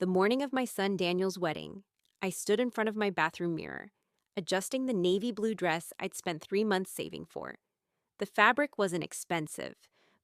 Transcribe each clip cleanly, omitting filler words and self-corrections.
The morning of my son Daniel's wedding, I stood in front of my bathroom mirror, adjusting the navy blue dress I'd spent 3 months saving for. The fabric wasn't expensive,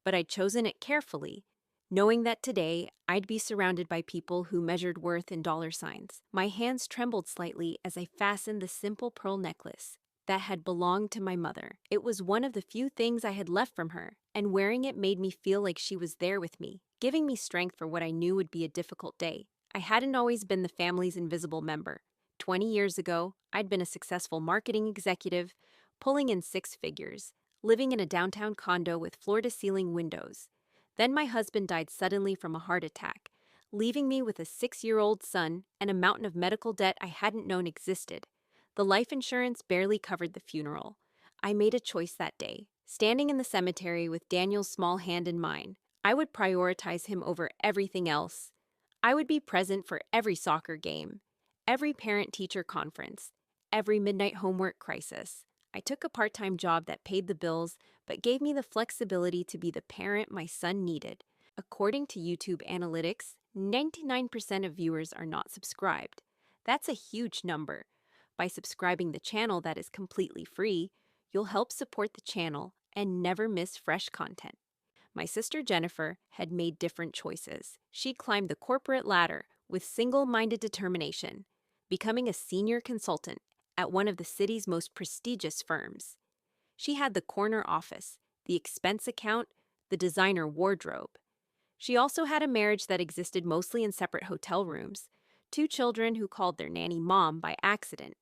but I'd chosen it carefully, knowing that today I'd be surrounded by people who measured worth in dollar signs. My hands trembled slightly as I fastened the simple pearl necklace that had belonged to my mother. It was one of the few things I had left from her, and wearing it made me feel like she was there with me, giving me strength for what I knew would be a difficult day. I hadn't always been the family's invisible member. 20 years ago, I'd been a successful marketing executive, pulling in six figures, living in a downtown condo with floor-to-ceiling windows. Then my husband died suddenly from a heart attack, leaving me with a 6-year-old son and a mountain of medical debt I hadn't known existed. The life insurance barely covered the funeral. I made a choice that day. Standing in the cemetery with Daniel's small hand in mine, I would prioritize him over everything else. I would be present for every soccer game, every parent-teacher conference, every midnight homework crisis. I took a part-time job that paid the bills but gave me the flexibility to be the parent my son needed. According to YouTube analytics, 99% of viewers are not subscribed. That's a huge number. By subscribing the channel that is completely free, you'll help support the channel and never miss fresh content. My sister Jennifer had made different choices. She climbed the corporate ladder with single-minded determination, becoming a senior consultant at one of the city's most prestigious firms. She had the corner office, the expense account, the designer wardrobe. She also had a marriage that existed mostly in separate hotel rooms, 2 children who called their nanny mom by accident,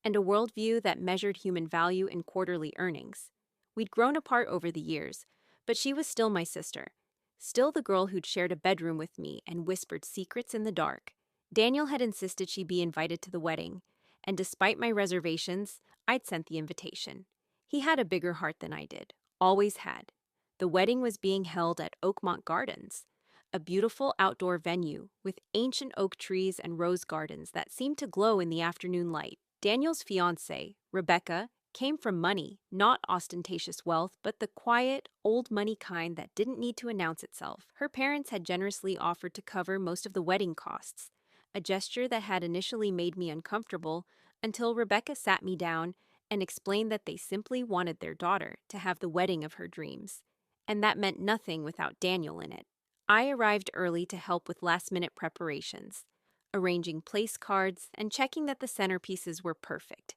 and a worldview that measured human value in quarterly earnings. We'd grown apart over the years, but she was still my sister, still the girl who'd shared a bedroom with me and whispered secrets in the dark. Daniel had insisted she be invited to the wedding, and despite my reservations, I'd sent the invitation. He had a bigger heart than I did, always had. The wedding was being held at Oakmont Gardens, a beautiful outdoor venue with ancient oak trees and rose gardens that seemed to glow in the afternoon light. Daniel's fiancée, Rebecca, came from money, not ostentatious wealth, but the quiet, old money kind that didn't need to announce itself. Her parents had generously offered to cover most of the wedding costs, a gesture that had initially made me uncomfortable until Rebecca sat me down and explained that they simply wanted their daughter to have the wedding of her dreams, and that meant nothing without Daniel in it. I arrived early to help with last-minute preparations, arranging place cards and checking that the centerpieces were perfect.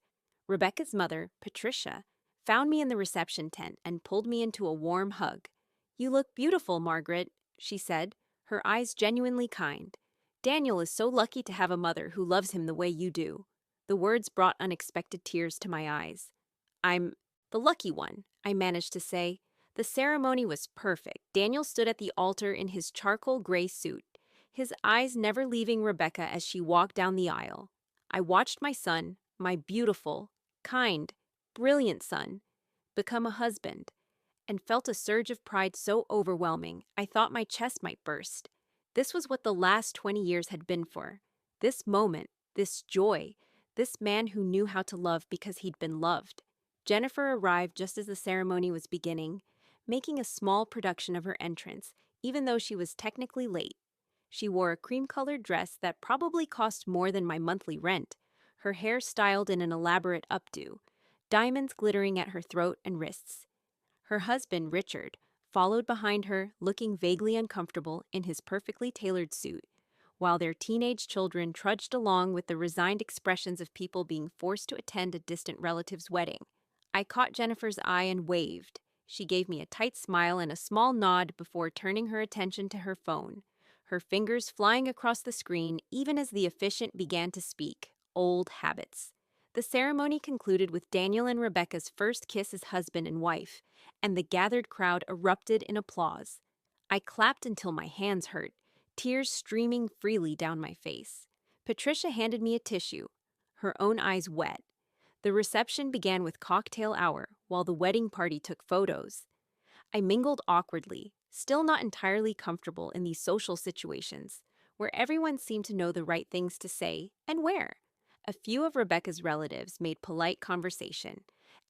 Rebecca's mother, Patricia, found me in the reception tent and pulled me into a warm hug. "You look beautiful, Margaret," she said, her eyes genuinely kind. "Daniel is so lucky to have a mother who loves him the way you do." The words brought unexpected tears to my eyes. "I'm the lucky one," I managed to say. The ceremony was perfect. Daniel stood at the altar in his charcoal gray suit, his eyes never leaving Rebecca as she walked down the aisle. I watched my son, my beautiful, kind, brilliant son, become a husband, and felt a surge of pride so overwhelming I thought my chest might burst. This was what the last 20 years had been for. This moment, this joy, this man who knew how to love because he'd been loved. Jennifer arrived just as the ceremony was beginning, making a small production of her entrance, even though she was technically late. She wore a cream-colored dress that probably cost more than my monthly rent, her hair styled in an elaborate updo, diamonds glittering at her throat and wrists. Her husband, Richard, followed behind her, looking vaguely uncomfortable in his perfectly tailored suit, while their teenage children trudged along with the resigned expressions of people being forced to attend a distant relative's wedding. I caught Jennifer's eye and waved. She gave me a tight smile and a small nod before turning her attention to her phone, her fingers flying across the screen even as the officiant began to speak. Old habits. The ceremony concluded with Daniel and Rebecca's first kiss as husband and wife, and the gathered crowd erupted in applause. I clapped until my hands hurt, tears streaming freely down my face. Patricia handed me a tissue, her own eyes wet. The reception began with cocktail hour, while the wedding party took photos. I mingled awkwardly, still not entirely comfortable in these social situations, where everyone seemed to know the right things to say and where. A few of Rebecca's relatives made polite conversation,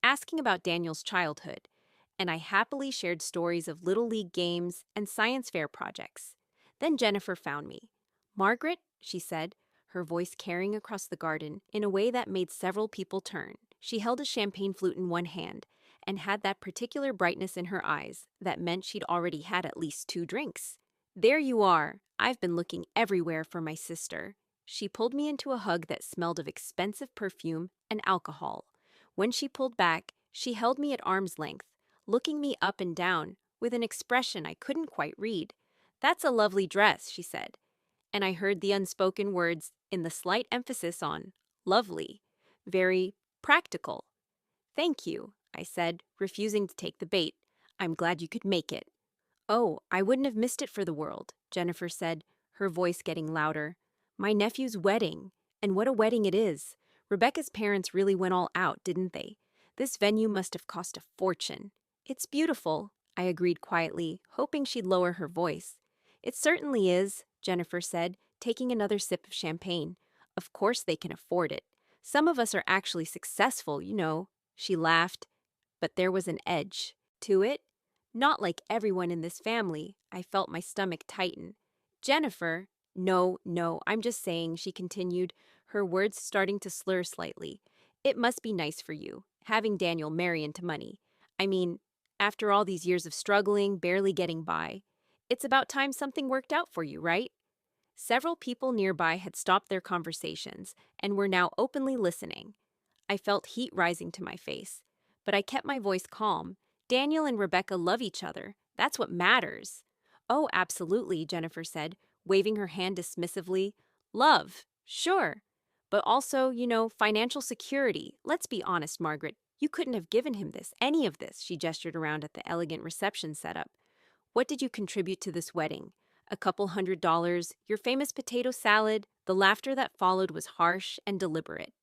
asking about Daniel's childhood, and I happily shared stories of Little League games and science fair projects. Then Jennifer found me. "Margaret, she said, her voice carrying across the garden in a way that made several people turn. She held a champagne flute in one hand and had that particular brightness in her eyes that meant she'd already had at least 2 drinks. There you are. I've been looking everywhere for my sister. She pulled me into a hug that smelled of expensive perfume and alcohol. When she pulled back, she held me at arm's length, looking me up and down with an expression I couldn't quite read. "That's a lovely dress," she said, and I heard the unspoken words in the slight emphasis on lovely, very practical. "Thank you," I said, refusing to take the bait. "I'm glad you could make it." "Oh, I wouldn't have missed it for the world," Jennifer said, her voice getting louder. "My nephew's wedding. And what a wedding it is. Rebecca's parents really went all out, didn't they? This venue must have cost a fortune." "It's beautiful," I agreed quietly, hoping she'd lower her voice. "It certainly is," Jennifer said, taking another sip of champagne. "Of course they can afford it. Some of us are actually successful, you know." She laughed, but there was an edge to it. "Not like everyone in this family." I felt my stomach tighten. "Jennifer—" No, I'm just saying," she continued, her words starting to slur slightly. "It must be nice for you, having Daniel marry into money. I mean, after all these years of struggling, barely getting by. It's about time something worked out for you, right?" Several people nearby had stopped their conversations and were now openly listening. I felt heat rising to my face, but I kept my voice calm. "Daniel and Rebecca love each other. That's what matters." "Oh, absolutely," Jennifer said, waving her hand dismissively. "Love, sure. But also, financial security. Let's be honest, Margaret. You couldn't have given him any of this," she gestured around at the elegant reception setup. "What did you contribute to this wedding? A couple $100, your famous potato salad?" The laughter that followed was harsh and deliberate.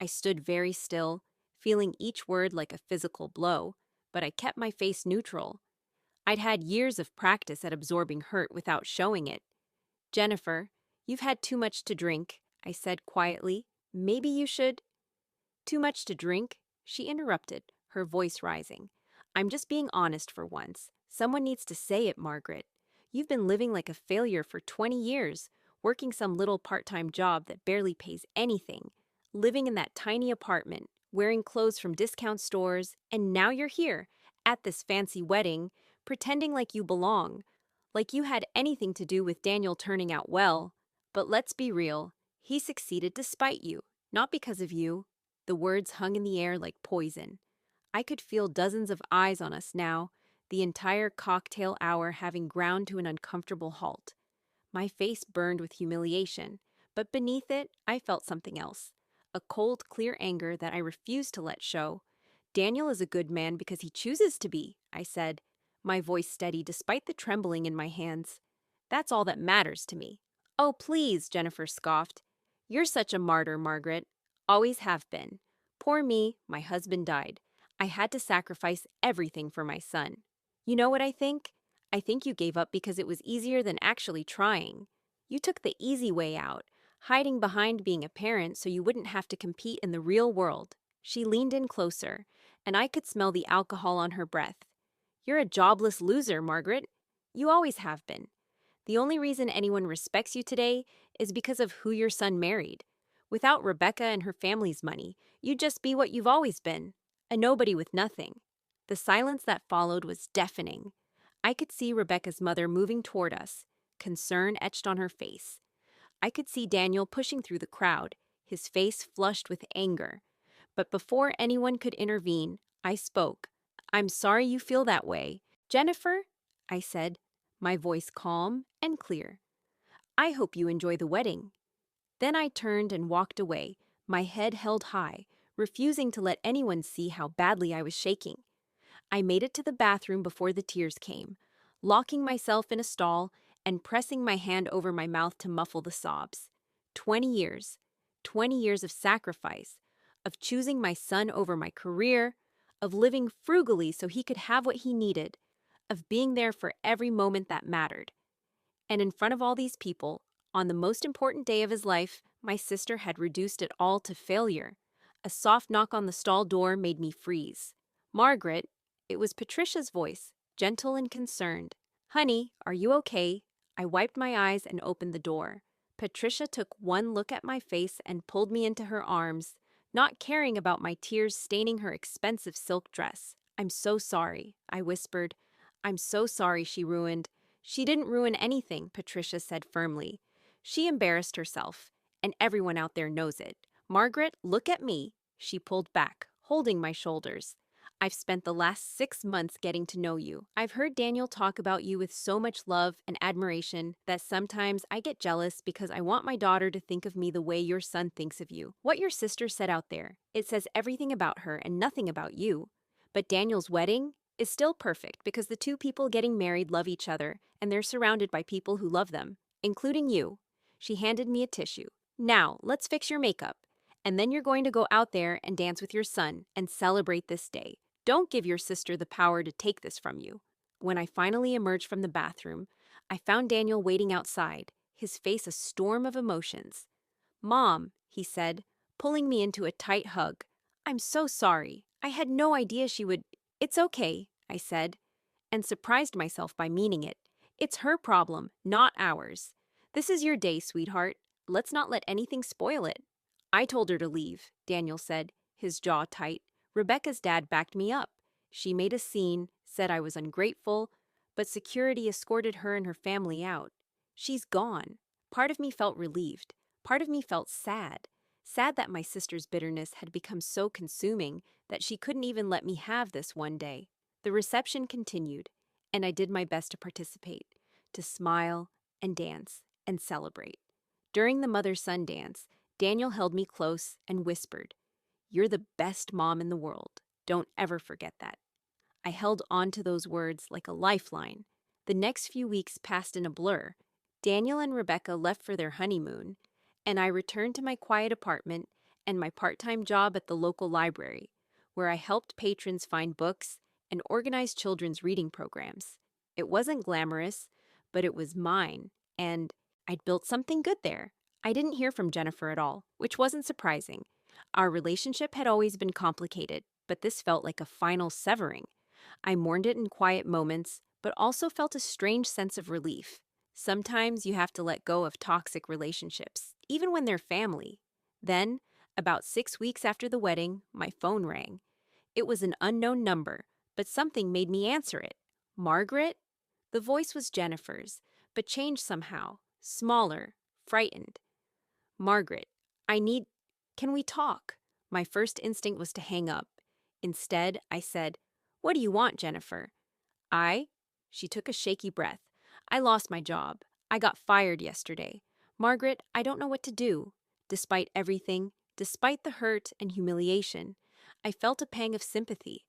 I stood very still, feeling each word like a physical blow, but I kept my face neutral. I'd had years of practice at absorbing hurt without showing it. "Jennifer, you've had too much to drink," I said quietly. "Maybe you should—" "Too much to drink?" she interrupted, her voice rising. "I'm just being honest for once. Someone needs to say it, Margaret. You've been living like a failure for 20 years, working some little part-time job that barely pays anything, living in that tiny apartment, wearing clothes from discount stores, and now you're here, at this fancy wedding, pretending like you belong, like you had anything to do with Daniel turning out well. But let's be real, he succeeded despite you, not because of you." The words hung in the air like poison. I could feel dozens of eyes on us now, the entire cocktail hour having ground to an uncomfortable halt. My face burned with humiliation, but beneath it, I felt something else. A cold, clear anger that I refused to let show. "Daniel is a good man because he chooses to be," I said, my voice steady despite the trembling in my hands. "That's all that matters to me." "Oh, please," Jennifer scoffed. "You're such a martyr, Margaret. Always have been. Poor me, my husband died. I had to sacrifice everything for my son. You know what I think? I think you gave up because it was easier than actually trying. You took the easy way out, hiding behind being a parent so you wouldn't have to compete in the real world." She leaned in closer, and I could smell the alcohol on her breath. "You're a jobless loser, Margaret. You always have been. The only reason anyone respects you today is because of who your son married. Without Rebecca and her family's money, you'd just be what you've always been, a nobody with nothing." The silence that followed was deafening. I could see Rebecca's mother moving toward us, concern etched on her face. I could see Daniel pushing through the crowd, his face flushed with anger. But before anyone could intervene, I spoke. "I'm sorry you feel that way. Jennifer," I said, my voice calm and clear, "I hope you enjoy the wedding." Then I turned and walked away, my head held high, refusing to let anyone see how badly I was shaking. I made it to the bathroom before the tears came, locking myself in a stall and pressing my hand over my mouth to muffle the sobs. 20 years. 20 years of sacrifice, of choosing my son over my career, of living frugally so he could have what he needed, of being there for every moment that mattered. And in front of all these people, on the most important day of his life, my sister had reduced it all to failure. A soft knock on the stall door made me freeze. "Margaret," it was Patricia's voice, gentle and concerned. "Honey, are you okay?" I wiped my eyes and opened the door. Patricia took one look at my face and pulled me into her arms, not caring about my tears staining her expensive silk dress. "I'm so sorry," I whispered. "I'm so sorry she ruined—" "She didn't ruin anything," Patricia said firmly. "She embarrassed herself, and everyone out there knows it. Margaret, look at me." She pulled back, holding my shoulders. "I've spent the last 6 months getting to know you. I've heard Daniel talk about you with so much love and admiration that sometimes I get jealous because I want my daughter to think of me the way your son thinks of you. What your sister said out there, it says everything about her and nothing about you. But Daniel's wedding is still perfect because the two people getting married love each other and they're surrounded by people who love them, including you." She handed me a tissue. "Now, let's fix your makeup. And then you're going to go out there and dance with your son and celebrate this day. Don't give your sister the power to take this from you." When I finally emerged from the bathroom, I found Daniel waiting outside, his face a storm of emotions. "Mom," he said, pulling me into a tight hug. "I'm so sorry. I had no idea she would—" "It's okay," I said, and surprised myself by meaning it. "It's her problem, not ours. This is your day, sweetheart. Let's not let anything spoil it." "I told her to leave," Daniel said, his jaw tight. "Rebecca's dad backed me up. She made a scene, said I was ungrateful, but security escorted her and her family out. She's gone." Part of me felt relieved. Part of me felt sad. Sad that my sister's bitterness had become so consuming that she couldn't even let me have this one day. The reception continued, and I did my best to participate, to smile and dance and celebrate. During the mother-son dance, Daniel held me close and whispered, "You're the best mom in the world. Don't ever forget that." I held on to those words like a lifeline. The next few weeks passed in a blur. Daniel and Rebecca left for their honeymoon, and I returned to my quiet apartment and my part-time job at the local library, where I helped patrons find books and organize children's reading programs. It wasn't glamorous, but it was mine, and I'd built something good there. I didn't hear from Jennifer at all, which wasn't surprising. Our relationship had always been complicated, but this felt like a final severing. I mourned it in quiet moments, but also felt a strange sense of relief. Sometimes you have to let go of toxic relationships, even when they're family. Then, about 6 weeks after the wedding, my phone rang. It was an unknown number, but something made me answer it. "Margaret?" The voice was Jennifer's, but changed somehow, smaller, frightened. "Margaret, can we talk?" My first instinct was to hang up. Instead, I said, "What do you want, Jennifer?" She took a shaky breath. "I lost my job. I got fired yesterday. Margaret, I don't know what to do." Despite everything, despite the hurt and humiliation, I felt a pang of sympathy.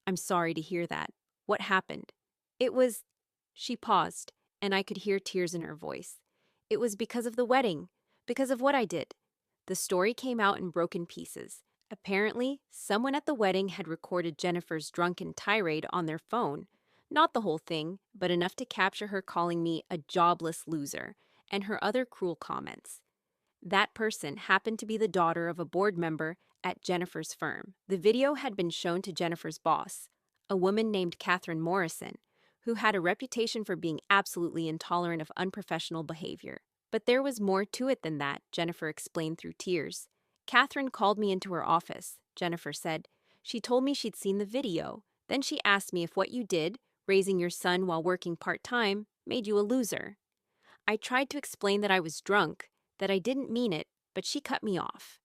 "I'm sorry to hear that. What happened?" "It was—" She paused, and I could hear tears in her voice. "It was because of the wedding, because of what I did." The story came out in broken pieces. Apparently, someone at the wedding had recorded Jennifer's drunken tirade on their phone. Not the whole thing, but enough to capture her calling me a jobless loser, and her other cruel comments. That person happened to be the daughter of a board member at Jennifer's firm. The video had been shown to Jennifer's boss, a woman named Catherine Morrison, who had a reputation for being absolutely intolerant of unprofessional behavior. But there was more to it than that, Jennifer explained through tears. "Catherine called me into her office," Jennifer said. "She told me she'd seen the video. Then she asked me if what you did, raising your son while working part-time, made you a loser." I tried to explain that I was drunk, that I didn't mean it, but she cut me off.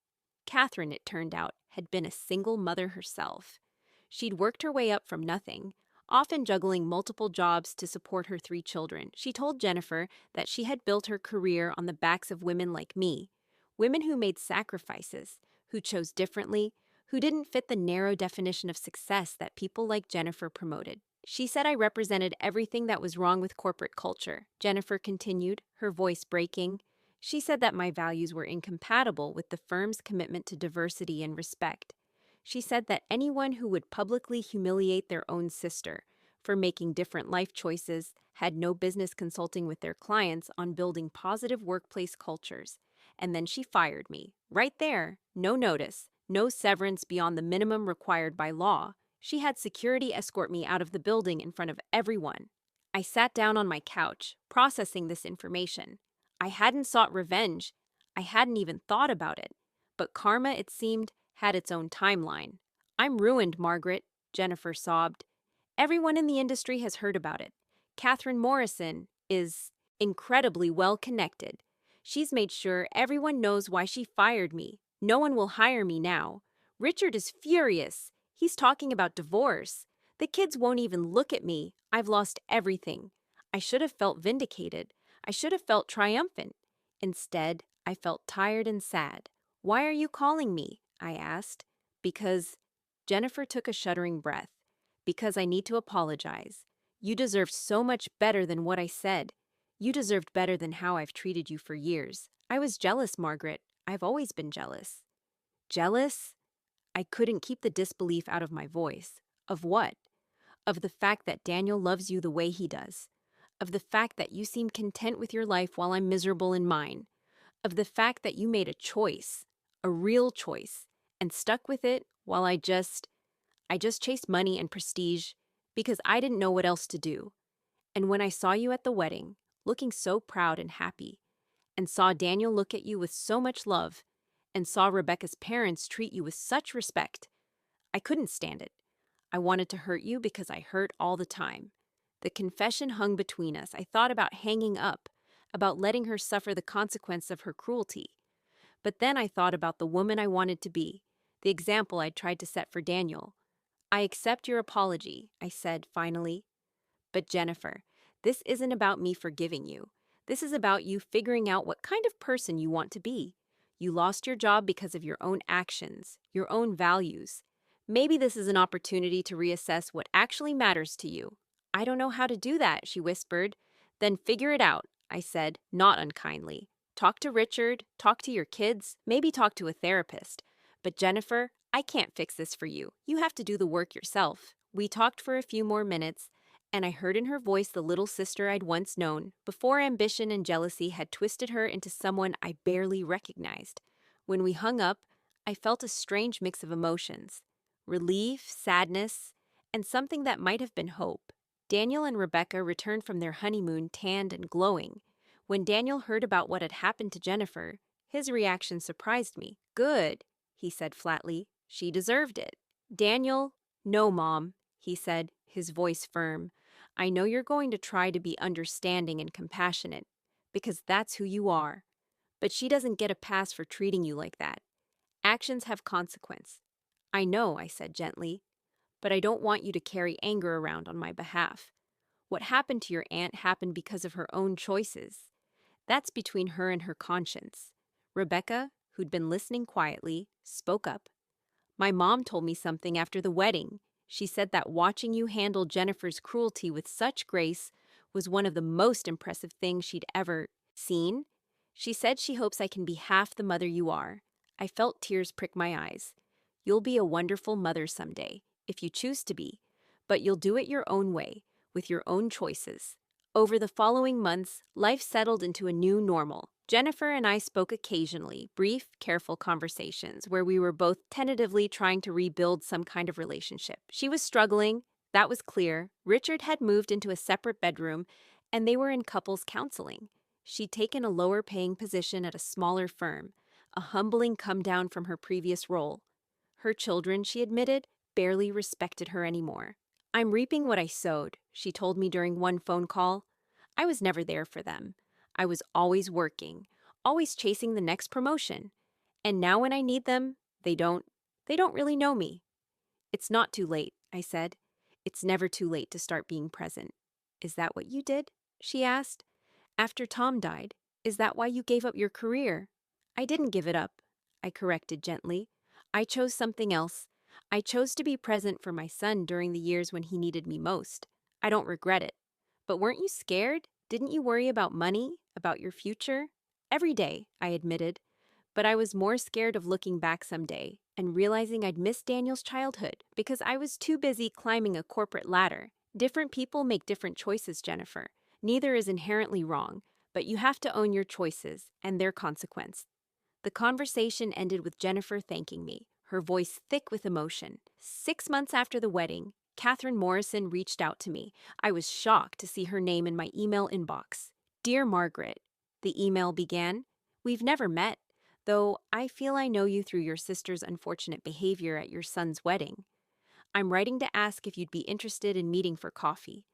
Catherine, it turned out, had been a single mother herself. She'd worked her way up from nothing, often juggling multiple jobs to support her 3 children. She told Jennifer that she had built her career on the backs of women like me, women who made sacrifices, who chose differently, who didn't fit the narrow definition of success that people like Jennifer promoted. She said I represented everything that was wrong with corporate culture, Jennifer continued, her voice breaking. She said that my values were incompatible with the firm's commitment to diversity and respect. She said that anyone who would publicly humiliate their own sister for making different life choices had no business consulting with their clients on building positive workplace cultures. And then she fired me. Right there, no notice, no severance beyond the minimum required by law. She had security escort me out of the building in front of everyone. I sat down on my couch, processing this information. I hadn't sought revenge. I hadn't even thought about it. But karma, it seemed, had its own timeline. I'm ruined, Margaret, Jennifer sobbed. Everyone in the industry has heard about it. Catherine Morrison is incredibly well connected. She's made sure everyone knows why she fired me. No one will hire me now. Richard is furious. He's talking about divorce. The kids won't even look at me. I've lost everything. I should have felt vindicated. I should have felt triumphant. Instead, I felt tired and sad. Why are you calling me? I asked. Because Jennifer took a shuddering breath. Because I need to apologize. You deserved so much better than what I said. You deserved better than how I've treated you for years. I was jealous, Margaret. I've always been jealous. Jealous? I couldn't keep the disbelief out of my voice. Of what? Of the fact that Daniel loves you the way he does. Of the fact that you seem content with your life while I'm miserable in mine. Of the fact that you made a choice, a real choice, and stuck with it while I just chased money and prestige because I didn't know what else to do. And when I saw you at the wedding, looking so proud and happy, and saw Daniel look at you with so much love, and saw Rebecca's parents treat you with such respect, I couldn't stand it. I wanted to hurt you because I hurt all the time. The confession hung between us. I thought about hanging up, about letting her suffer the consequence of her cruelty. But then I thought about the woman I wanted to be, the example I'd tried to set for Daniel. I accept your apology, I said finally. But Jennifer, this isn't about me forgiving you. This is about you figuring out what kind of person you want to be. You lost your job because of your own actions, your own values. Maybe this is an opportunity to reassess what actually matters to you. I don't know how to do that, she whispered. Then figure it out, I said, not unkindly. Talk to Richard, talk to your kids, maybe talk to a therapist. But Jennifer, I can't fix this for you. You have to do the work yourself. We talked for a few more minutes, and I heard in her voice the little sister I'd once known, before ambition and jealousy had twisted her into someone I barely recognized. When we hung up, I felt a strange mix of emotions. Relief, sadness, and something that might have been hope. Daniel and Rebecca returned from their honeymoon tanned and glowing. When Daniel heard about what had happened to Jennifer, his reaction surprised me. Good, he said flatly. She deserved it. Daniel, no, Mom, he said, his voice firm. I know you're going to try to be understanding and compassionate, because that's who you are. But she doesn't get a pass for treating you like that. Actions have consequence. I know, I said gently, but I don't want you to carry anger around on my behalf. What happened to your aunt happened because of her own choices. That's between her and her conscience. Rebecca, who'd been listening quietly, spoke up. My mom told me something after the wedding. She said that watching you handle Jennifer's cruelty with such grace was one of the most impressive things she'd ever seen. She said she hopes I can be half the mother you are. I felt tears prick my eyes. You'll be a wonderful mother someday, if you choose to be, but you'll do it your own way, with your own choices. Over the following months, life settled into a new normal. Jennifer and I spoke occasionally, brief, careful conversations where we were both tentatively trying to rebuild some kind of relationship. She was struggling, that was clear. Richard had moved into a separate bedroom, and they were in couples counseling. She'd taken a lower-paying position at a smaller firm, a humbling come-down from her previous role. Her children, she admitted, barely respected her anymore. I'm reaping what I sowed, she told me during one phone call. I was never there for them. I was always working, always chasing the next promotion. And now when I need them, they don't really know me. It's not too late, I said. It's never too late to start being present. Is that what you did? She asked. After Tom died, is that why you gave up your career? I didn't give it up, I corrected gently. I chose something else. I chose to be present for my son during the years when he needed me most. I don't regret it. But weren't you scared? Didn't you worry about money, about your future? Every day, I admitted. But I was more scared of looking back someday and realizing I'd missed Daniel's childhood because I was too busy climbing a corporate ladder. Different people make different choices, Jennifer. Neither is inherently wrong, but you have to own your choices and their consequence. The conversation ended with Jennifer thanking me, her voice thick with emotion. 6 months after the wedding, Catherine Morrison reached out to me. I was shocked to see her name in my email inbox. Dear Margaret, The email began. We've never met, though I feel I know you through your sister's unfortunate behavior at your son's wedding. I'm writing to ask if you'd be interested in meeting for coffee.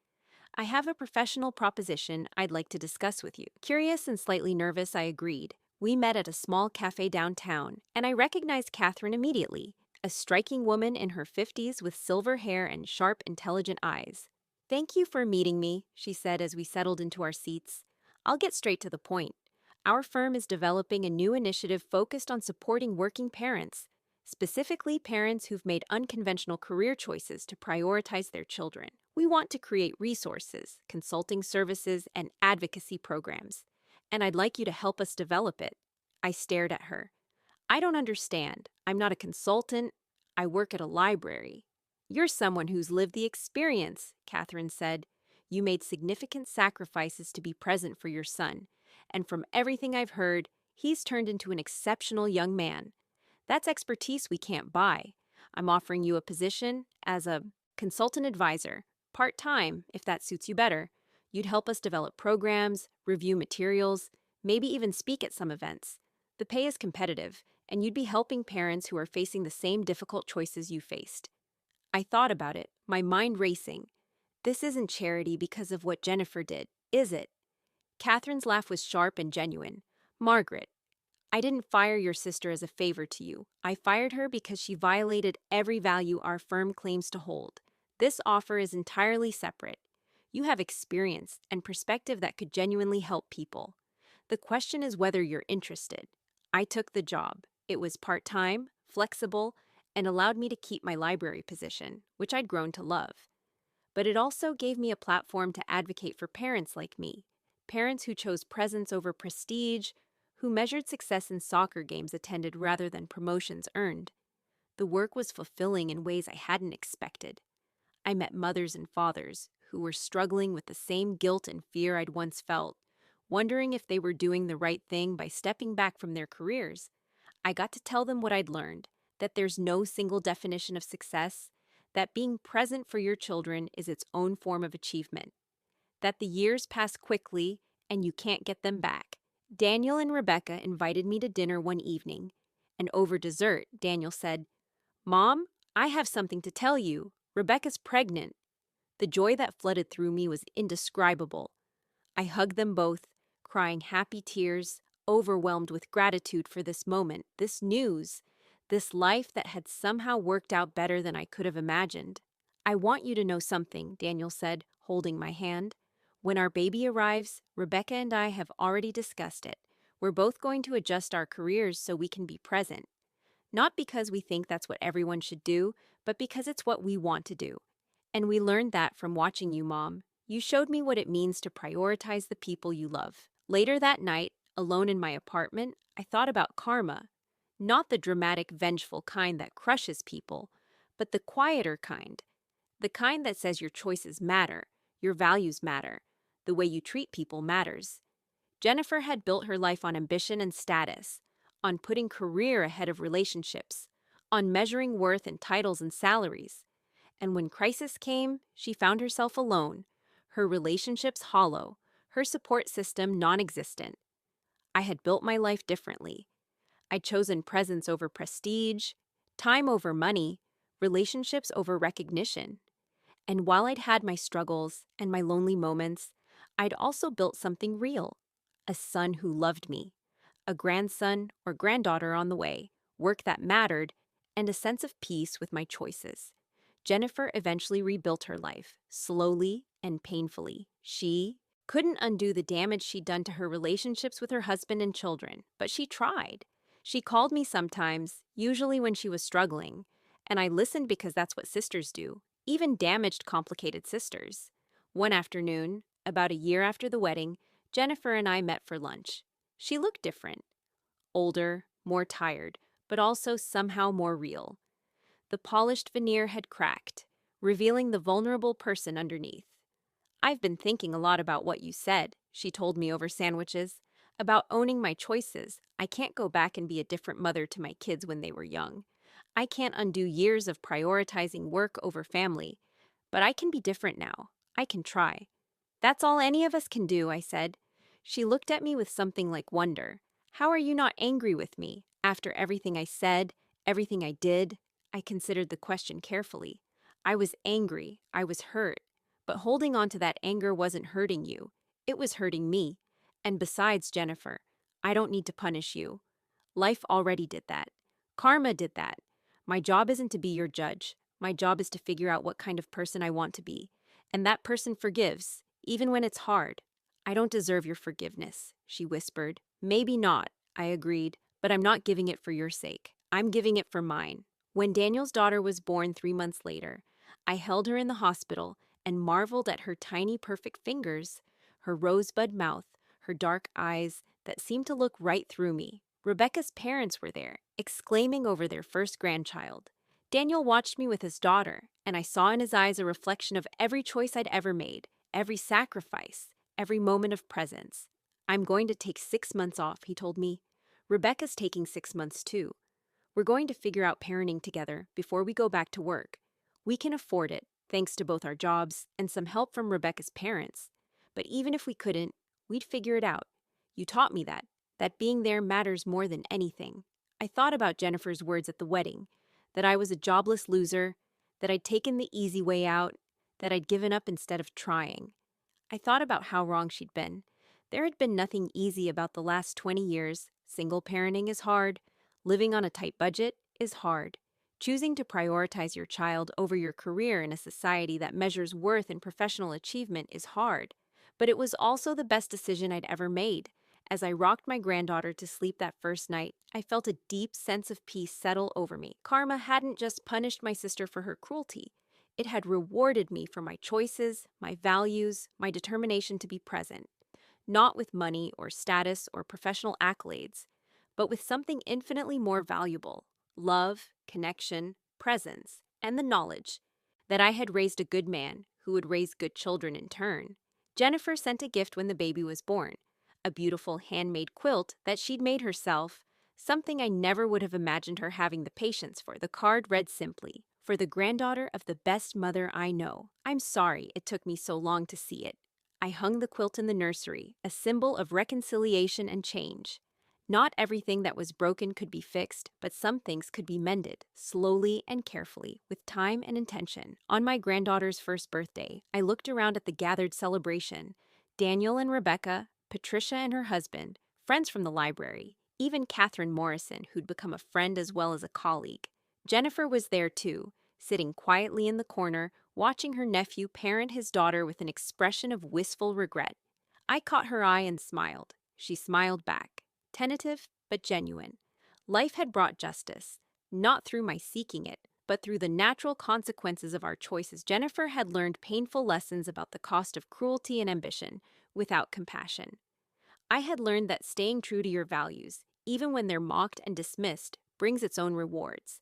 I have a professional proposition I'd like to discuss with you. Curious and slightly nervous, I agreed. We met at a small cafe downtown, and I recognized Catherine immediately, a striking woman in her 50s with silver hair and sharp, intelligent eyes. Thank you for meeting me, she said as we settled into our seats. I'll get straight to the point. Our firm is developing a new initiative focused on supporting working parents, specifically parents who've made unconventional career choices to prioritize their children. We want to create resources, consulting services, and advocacy programs, and I'd like you to help us develop it. I stared at her. I don't understand. I'm not a consultant. I work at a library. You're someone who's lived the experience, Catherine said. You made significant sacrifices to be present for your son, and from everything I've heard, he's turned into an exceptional young man. That's expertise we can't buy. I'm offering you a position as a consultant advisor, part-time, if that suits you better. You'd help us develop programs, review materials, maybe even speak at some events. The pay is competitive, and you'd be helping parents who are facing the same difficult choices you faced. I thought about it, my mind racing. This isn't charity because of what Jennifer did, is it? Catherine's laugh was sharp and genuine. Margaret, I didn't fire your sister as a favor to you. I fired her because she violated every value our firm claims to hold. This offer is entirely separate. You have experience and perspective that could genuinely help people. The question is whether you're interested. I took the job. It was part-time, flexible, and allowed me to keep my library position, which I'd grown to love. But it also gave me a platform to advocate for parents like me, parents who chose presence over prestige, who measured success in soccer games attended rather than promotions earned. The work was fulfilling in ways I hadn't expected. I met mothers and fathers who were struggling with the same guilt and fear I'd once felt, wondering if they were doing the right thing by stepping back from their careers. I got to tell them what I'd learned, that there's no single definition of success, that being present for your children is its own form of achievement, that the years pass quickly and you can't get them back. Daniel and Rebecca invited me to dinner one evening, and over dessert, Daniel said, "Mom, I have something to tell you. Rebecca's pregnant." The joy that flooded through me was indescribable. I hugged them both, crying happy tears, overwhelmed with gratitude for this moment, this news, this life that had somehow worked out better than I could have imagined. I want you to know something, Daniel said, holding my hand. When our baby arrives, Rebecca and I have already discussed it. We're both going to adjust our careers so we can be present. Not because we think that's what everyone should do, but because it's what we want to do. And we learned that from watching you, Mom. You showed me what it means to prioritize the people you love. Later that night, alone in my apartment, I thought about karma. Not the dramatic, vengeful kind that crushes people, but the quieter kind. The kind that says your choices matter, your values matter, the way you treat people matters. Jennifer had built her life on ambition and status, on putting career ahead of relationships, on measuring worth in titles and salaries. And when crisis came, she found herself alone, her relationships hollow, her support system non-existent. I had built my life differently. I'd chosen presence over prestige, time over money, relationships over recognition. And while I'd had my struggles and my lonely moments, I'd also built something real. A son who loved me, a grandson or granddaughter on the way, work that mattered, and a sense of peace with my choices. Jennifer eventually rebuilt her life, slowly and painfully. She couldn't undo the damage she'd done to her relationships with her husband and children, but she tried. She called me sometimes, usually when she was struggling, and I listened because that's what sisters do, even damaged, complicated sisters. One afternoon, about a year after the wedding, Jennifer and I met for lunch. She looked different, older, more tired, but also somehow more real. The polished veneer had cracked, revealing the vulnerable person underneath. "I've been thinking a lot about what you said," she told me over sandwiches, "about owning my choices. I can't go back and be a different mother to my kids when they were young. I can't undo years of prioritizing work over family. But I can be different now. I can try." "That's all any of us can do," I said. She looked at me with something like wonder. How are you not angry with me? After everything I said, everything I did, I considered the question carefully. I was angry, I was hurt, but holding on to that anger wasn't hurting you. It was hurting me. And besides, Jennifer, I don't need to punish you. Life already did that. Karma did that. My job isn't to be your judge. My job is to figure out what kind of person I want to be. And that person forgives, even when it's hard. I don't deserve your forgiveness, she whispered. Maybe not, I agreed, but I'm not giving it for your sake. I'm giving it for mine. When Daniel's daughter was born 3 months later, I held her in the hospital and marveled at her tiny, perfect fingers, her rosebud mouth, her dark eyes that seemed to look right through me. Rebecca's parents were there, exclaiming over their first grandchild. Daniel watched me with his daughter, and I saw in his eyes a reflection of every choice I'd ever made, every sacrifice, every moment of presence. I'm going to take 6 months off, he told me. Rebecca's taking 6 months too. We're going to figure out parenting together before we go back to work. We can afford it, thanks to both our jobs and some help from Rebecca's parents. But even if we couldn't, we'd figure it out. You taught me that being there matters more than anything. I thought about Jennifer's words at the wedding, that I was a jobless loser, that I'd taken the easy way out, that I'd given up instead of trying. I thought about how wrong she'd been. There had been nothing easy about the last 20 years. Single parenting is hard. Living on a tight budget is hard. Choosing to prioritize your child over your career in a society that measures worth in professional achievement is hard. But it was also the best decision I'd ever made. As I rocked my granddaughter to sleep that first night, I felt a deep sense of peace settle over me. Karma hadn't just punished my sister for her cruelty. It had rewarded me for my choices, my values, my determination to be present. Not with money or status or professional accolades, but with something infinitely more valuable: love, connection, presence, and the knowledge that I had raised a good man who would raise good children in turn. Jennifer sent a gift when the baby was born, a beautiful handmade quilt that she'd made herself, something I never would have imagined her having the patience for. The card read simply, "For the granddaughter of the best mother I know. I'm sorry it took me so long to see it." I hung the quilt in the nursery, a symbol of reconciliation and change. Not everything that was broken could be fixed, but some things could be mended, slowly and carefully, with time and intention. On my granddaughter's first birthday, I looked around at the gathered celebration. Daniel and Rebecca, Patricia and her husband, friends from the library, even Catherine Morrison, who'd become a friend as well as a colleague. Jennifer was there too, sitting quietly in the corner, watching her nephew parent his daughter with an expression of wistful regret. I caught her eye and smiled. She smiled back. Tentative, but genuine. Life had brought justice, not through my seeking it, but through the natural consequences of our choices. Jennifer had learned painful lessons about the cost of cruelty and ambition without compassion. I had learned that staying true to your values, even when they're mocked and dismissed, brings its own rewards.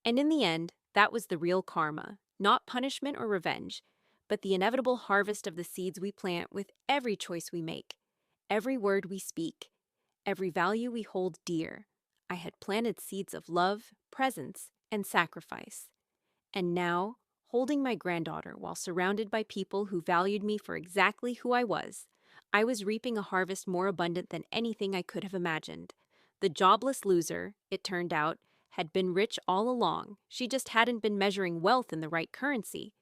And in the end, that was the real karma, not punishment or revenge, but the inevitable harvest of the seeds we plant with every choice we make, every word we speak, every value we hold dear. I had planted seeds of love, presence, and sacrifice. And now, holding my granddaughter while surrounded by people who valued me for exactly who I was reaping a harvest more abundant than anything I could have imagined. The jobless loser, it turned out, had been rich all along. She just hadn't been measuring wealth in the right currency.